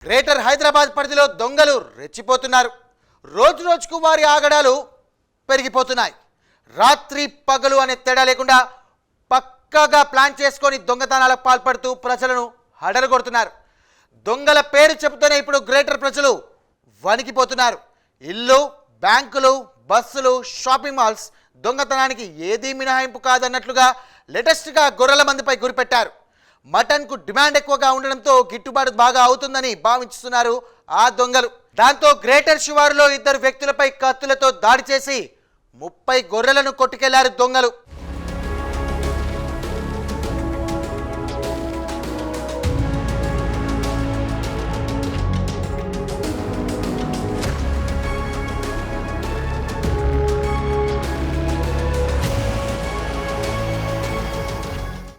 Greater Hyderabad పరిధిలో దొంగలు రెచ్చిపోతున్నారు. రోజు రోజుకు వారి ఆగడాలు పెరిగిపోతున్నాయి. రాత్రి పగలు అనే తేడా లేకుండా పక్కాగా ప్లాన్ చేసుకొని దొంగతనాలకు పాల్పడుతూ ప్రజలను హడలగొడుతున్నారు. దొంగల పేరు చెబుతూనే ఇప్పుడు గ్రేటర్ ప్రజలు వణికిపోతున్నారు. ఇల్లు, బ్యాంకులు, బస్సులు, షాపింగ్ మాల్స్ దొంగతనానికి ఏదీ మినహాయింపు కాదన్నట్లుగా లేటెస్ట్గా గొర్రెల మందిపై గురిపెట్టారు. మటన్కు డిమాండ్ ఎక్కువగా ఉండడంతో గిట్టుబాటు బాగా అవుతుందని భావిస్తున్నారు ఆ దొంగలు. దాంతో గ్రేటర్ శివారులో 2 వ్యక్తులపై కత్తులతో దాడి చేసి 30 గొర్రెలను కొట్టుకెళ్లారు దొంగలు.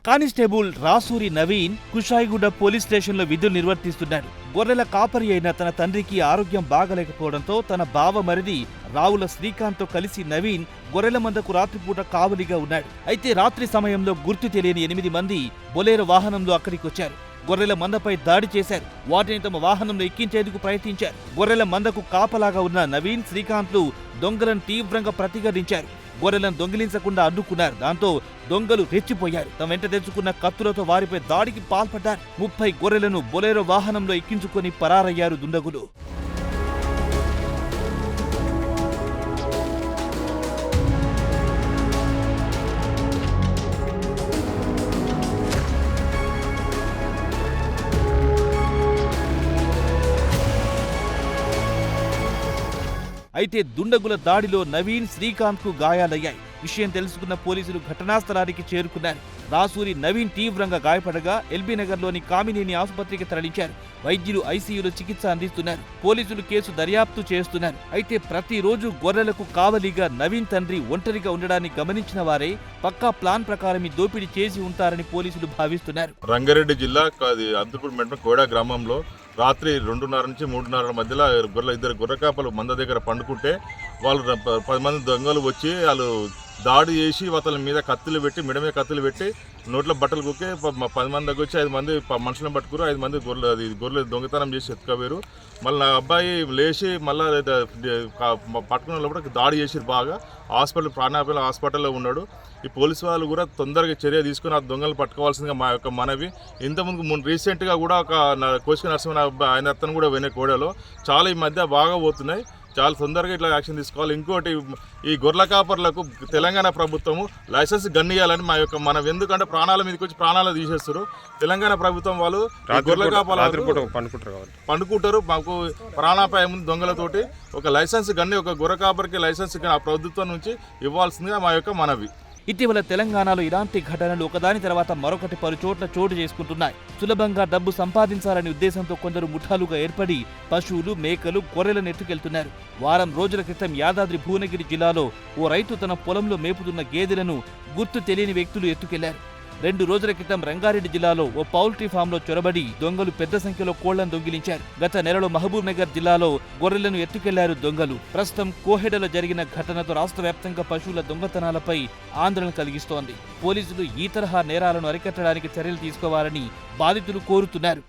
కానిస్టేబుల్ రాసూరి నవీన్ కుషాయిగూడ పోలీస్ స్టేషన్లో విధులు నిర్వర్తిస్తున్నాడు. గొర్రెల కాపరి అయిన తన తండ్రికి ఆరోగ్యం బాగలేకపోవడంతో తన బావమరిది రావుల శ్రీకాంత్తో కలిసి నవీన్ గొర్రెల మందకు రాత్రిపూట కావలిగా ఉన్నాడు. అయితే రాత్రి సమయంలో గుర్తు తెలియని 8 మంది బొలేరో వాహనంలో అక్కడికొచ్చారు. గొర్రెల మందపై దాడి చేశారు. వాటిని తమ వాహనంలో ఎక్కించేందుకు ప్రయత్నించారు. గొర్రెల మందకు కాపలాగా ఉన్న నవీన్, శ్రీకాంత్లు దొంగలను తీవ్రంగా ప్రతిఘటించారు. గొర్రెలను దొంగిలించకుండా అడ్డుకున్నారు. దాంతో దొంగలు రెచ్చిపోయారు. తమ వెంట తెచ్చుకున్న కత్తులతో వారిపై దాడికి పాల్పడ్డారు. 30 గొర్రెలను బొలేరో వాహనంలో ఎక్కించుకొని పరారయ్యారు దుండగులు. అయితే దుండగుల దాడిలో నవీన్, శ్రీకాంత్ కు గాయాలయ్యాయి. విషయం తెలుసుకున్న పోలీసులు ఘటనా స్థలానికి చేరుకున్నారు. రాసూరి నవీన్ తీవ్రంగా గాయపడగా ఎల్బీ నగర్లోని కామినేని ఆసుపత్రికి తరలించారు. వైద్యులు ఐసీయూలో చికిత్స అందిస్తున్నారు. పోలీసులు కేసు దర్యాప్తు చేస్తున్నారు. అయితే ప్రతిరోజు గొర్రెలకు కావలిగా నవీన్ తండ్రి ఒంటరిగా ఉండడాన్ని గమనించిన వారే పక్కా ప్లాన్ ప్రకారం ఈ దోపిడీ చేసి ఉంటారని పోలీసులు భావిస్తున్నారు. రంగారెడ్డి జిల్లా అంతపూర్ మండలం కోడా గ్రామంలో రాత్రి 2:30 నుంచి 3:30 మధ్యలో 2 గొర్రె కాపలు మంద దగ్గర పండుకుంటే వాళ్ళు 10 మంది దొంగలు వచ్చి వాళ్ళు దాడి చేసి అతని మీద కత్తులు పెట్టి, మెడ మీద కత్తులు పెట్టి, నోట్లో బట్టలు కుక్కి 10 మంది దగ్గర వచ్చి 5 మంది మనుషులను పట్టుకురు. 5 మంది గొర్రెలు దొంగతనం చేసి ఎత్తుకోవేరు. మళ్ళీ నా అబ్బాయి లేచి మళ్ళీ పట్టుకున్న లోపల దాడి చేసి బాగా ప్రాణాపాయ హాస్పిటల్లో ఉన్నాడు. ఈ పోలీసు వాళ్ళు కూడా తొందరగా చర్య తీసుకుని ఆ దొంగలు పట్టుకోవాల్సిందిగా మా యొక్క మనవి. ఇంతకుముందు రీసెంట్గా కూడా ఒక కోసిక నరసింహ ఆయన అతను కూడా వినే కోడలో చాలా ఈ మధ్య బాగా పోతున్నాయి. చాలా తొందరగా ఇట్లా యాక్షన్ తీసుకోవాలి. ఇంకోటి, ఈ గొర్రెల కాపర్లకు తెలంగాణ ప్రభుత్వము లైసెన్స్ గన్నియాలని మా యొక్క మనం, ఎందుకంటే ప్రాణాల మీదకి వచ్చి ప్రాణాలు తీసేస్తారు. తెలంగాణ ప్రభుత్వం వాళ్ళు గొర్రెల కాపర్లు పండుకుంటారు. మాకు ప్రాణాపాయం దొంగలతోటి ఒక లైసెన్స్ గన్ని, ఒక గొర్రె కాపర్కి లైసెన్స్ ఆ ప్రభుత్వం నుంచి ఇవ్వాల్సిందిగా మా యొక్క మనవి. ఇటీవల తెలంగాణలో ఇలాంటి ఘటనలు ఒకదాని తర్వాత మరొకటి పలు చోట్ల చోటు చేసుకుంటున్నాయి. సులభంగా డబ్బు సంపాదించాలనే ఉద్దేశంతో కొందరు ముఠాలుగా ఏర్పడి పశువులు, మేకలు, గొర్రెలను ఎత్తుకెళ్తున్నారు. వారం రోజుల క్రితం యాదాద్రి భువనగిరి జిల్లాలో ఓ రైతు తన పొలంలో మేపుతున్న గేదెలను గుర్తు తెలియని వ్యక్తులు ఎత్తుకెళ్లారు. 2 రోజుల క్రితం రంగారెడ్డి జిల్లాలో ఓ పౌల్ట్రీ ఫామ్లో చొరబడి దొంగలు పెద్ద సంఖ్యలో కోళ్లను దొంగిలించారు. గత నెలలో మహబూబ్ నగర్ జిల్లాలో గొర్రెలను ఎత్తుకెళ్లారు దొంగలు. ప్రస్తుతం కోహెడలో జరిగిన ఘటనతో రాష్ట్ర వ్యాప్తంగా పశువుల దొంగతనాలపై ఆందోళన కలిగిస్తోంది. పోలీసులు ఈ తరహా నేరాలను అరికట్టడానికి చర్యలు తీసుకోవాలని బాధితులు కోరుతున్నారు.